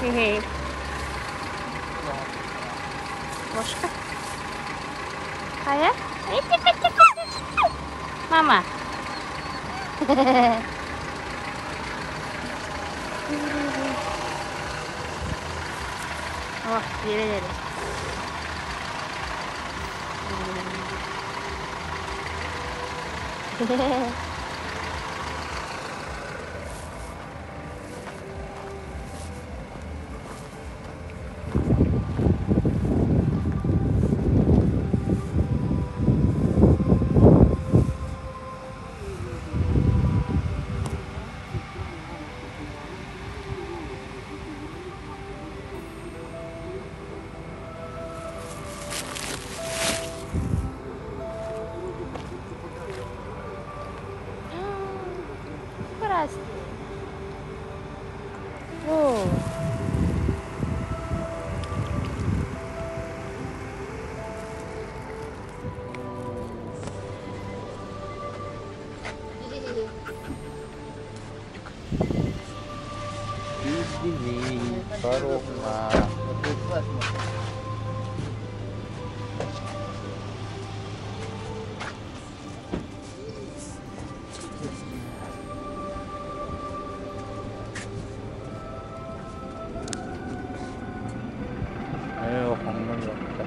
Hehe. Ложка. Кая? Мама. О, дели. О. Извини, коровна. 아유, 먹는 거 없다.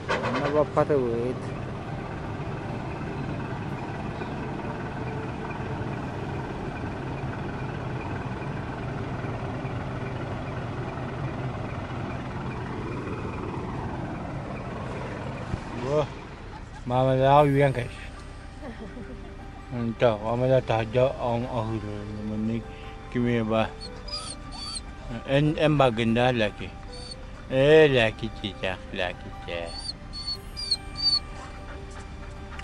Ano ba paruwid? Wah, mama dah yang guys. Entah, mama dah tajuk orang ni kimi ba. En bagenda lagi. Lagi cicak, lagi cicak.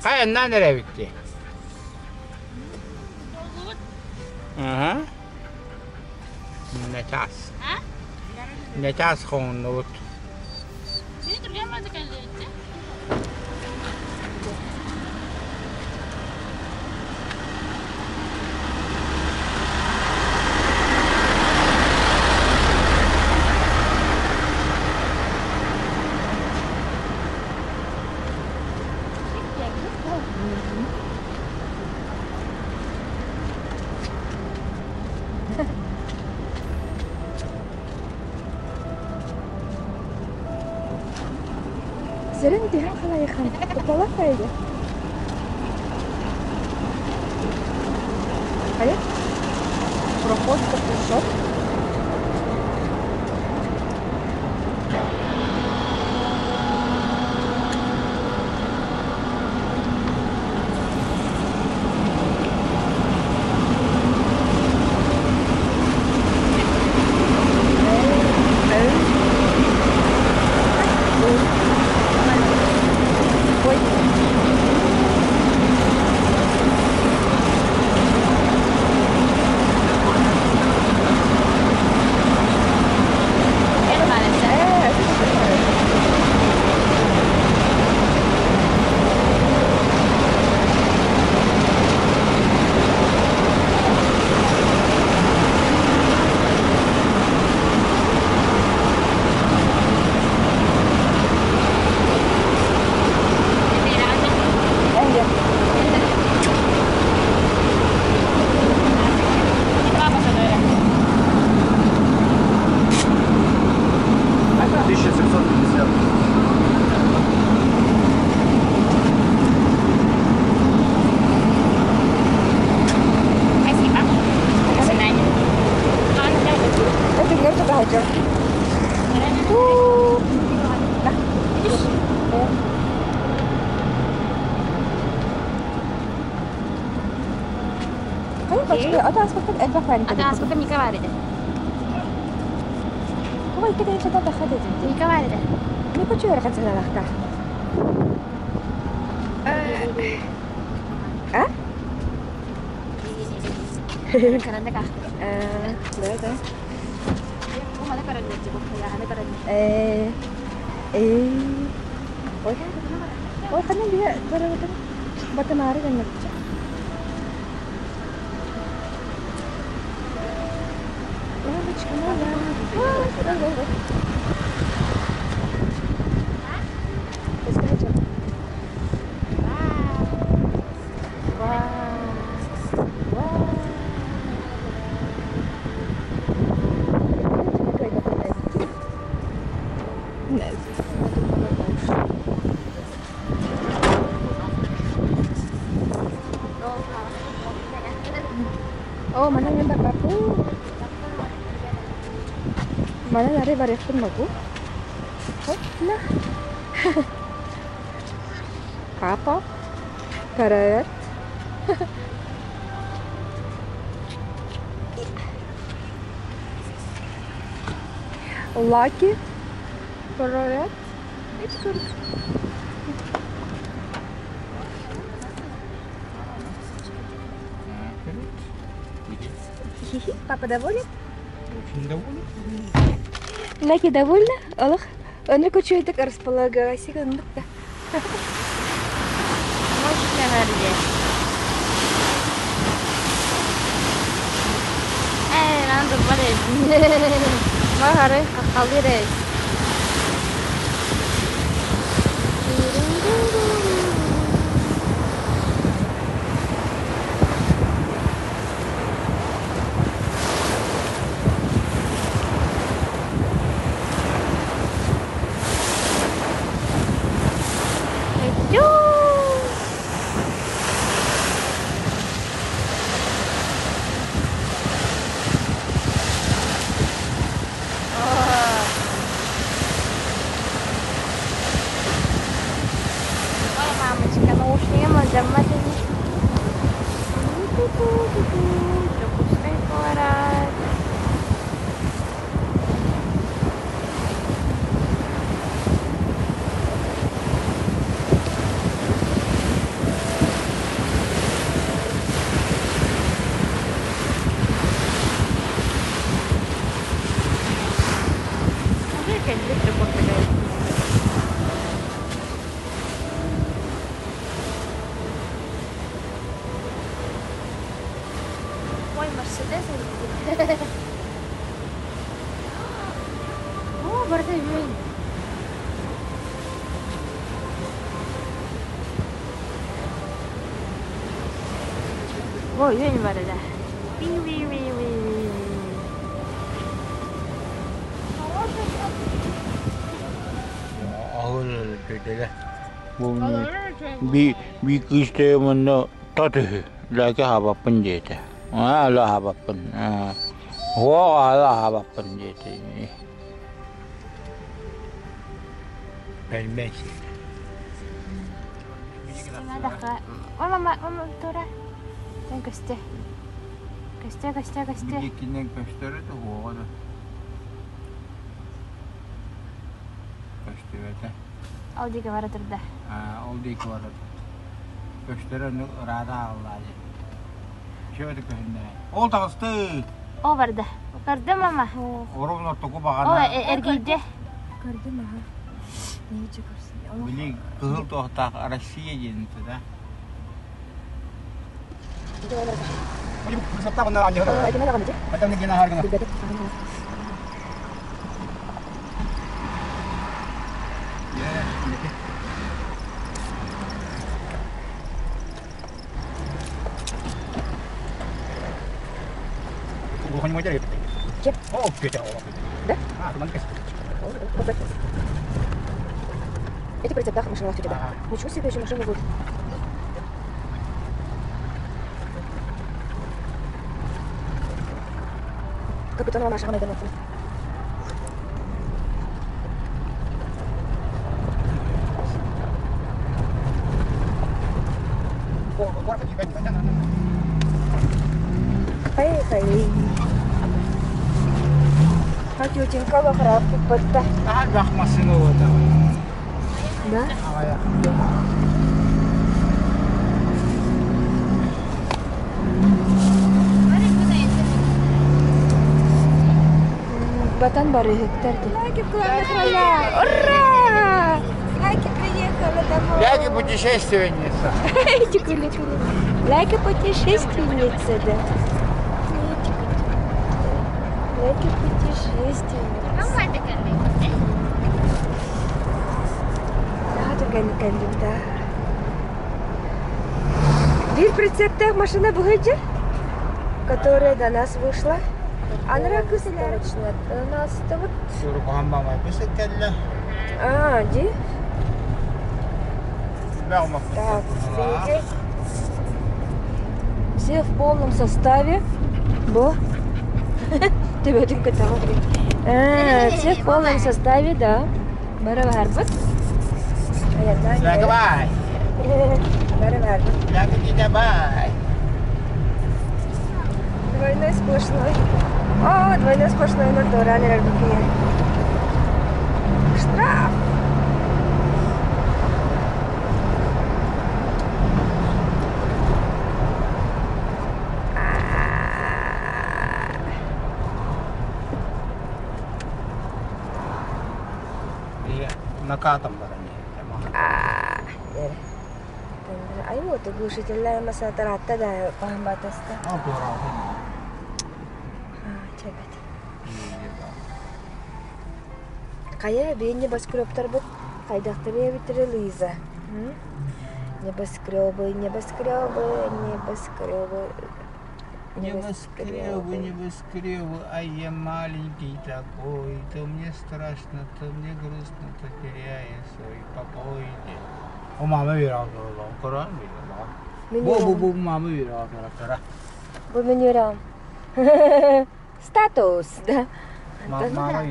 Kaya nereye bitti? Aha. Ne tas? Ha? Ne tas konut? Seni duramadık elbette. زين انتي هاخلا يا خالد والله فايدة هيا بروحوش تحت الشط Ada seperti Mika vardı. هو كده انت ده خدت انت Mika vardı. ليه كنت ورا خدت انا لحظه Karena kah? لا ده Oh, mana karena juga ya, ada karena. Ой. Ой, kan dia baru batu nari kan macam. Мамочка, моя. Oh, mana yang tak aku? Mana lari baris pun bagus? Oh, nah. Apa? Karet. Lucky. Karet. Itu kan. Папа доволен? Очень довольна. Лаки довольна? Аллах. Он кучу так располагалась. Может, я нарды. Надо болеть. Махары, халирес. Ой, Мерседес. О, бортай жөн. Ой, жөн бар да. Ağır dediler. Bunu bir kışta bunu tatı. Laki hava penjete. La hava pen. La hava penjete. Ben. Mama, Tora. Sen göster. Göster. Bikinden gösterirdi o da. Gösterdi. Aldiga var turda. Oldu iki var. Gösteren rada Allah'ı. Şöyle köhünde. Ol tağıstı. O var da. Gördün mama? Orumlar toku O bağana. ergiydi. Gördün mü? Neyi çıkarsın? Bili kızıl tohtak Rusya yenti da. Ini beserta benar aja. Gimana kamu cek? Macam ni gina harga. Tidak. Bukan mau jadi. Cek. Oh, beda. Dah? Teman kes. Эти прицепах машина у тебя, да? Ничего себе, еще машина будет. Как бетонова наша гана идет. Поехали. Как тетенька лохра, подта. Agak masih lo ada. Да? Awalnya. батан бары хектерди. Лайки в главных ролях. Ура! Лайки приехала домой. Ляги путешественница. Лайки путешественница, да. Лайки путешественница. Надо гонить, да. Бир прицептах машина бугайджа, которая до нас вышла. Она ракусиларочная. У нас это вот... Сурган мама бисекелле. Ди? Бялмак. Так, видите? Все в полном составе. Бо? Ты в этом каталоге. Все в полном составе, да. Барабарбат. Лягавай. Барабарбат. Лягавай. Двойной сплошной. О, двойной сплошной на Доране Рабикия. Штраф. Накатом барани. Ay, mo, tugusitin lang mas tarata dahil pahambatas ka. Oh, pura. Чебет. Кая бе небоскребтар бит, кайдактар я битре Лиза. Небоскребы, небоскребы, небоскребы. Небоскребы, небоскребы, а я маленький такой, то мне страшно, то мне грустно, то теряю свой покой. О, мама вирал, Коран вирал. Бу, мама вирал, Коран. Бу менюрам. Статус, да. Мама вирал.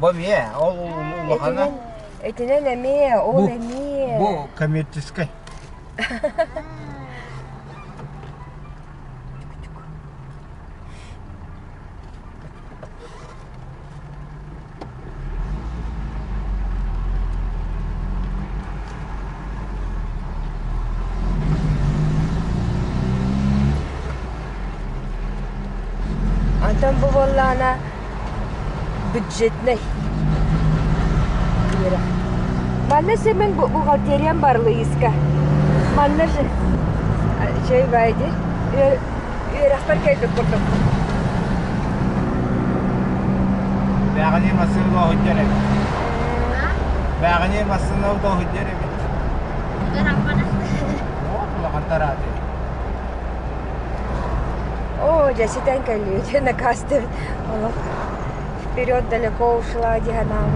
Бомье, о, махана. Это не намея, о, намея. Бу, коммерческой. Антон бувалла она бюджетный. Манна семен бухгалтериям барлы иска. Манна же şey baydı. Рахпар келдік құрдық. Бәғіне масынға хүддері. Бәғіне масынға хүддері. О, құлақантар ады. О, Джаситан Калюдина, Кастер. Вперед далеко ушла диагонал.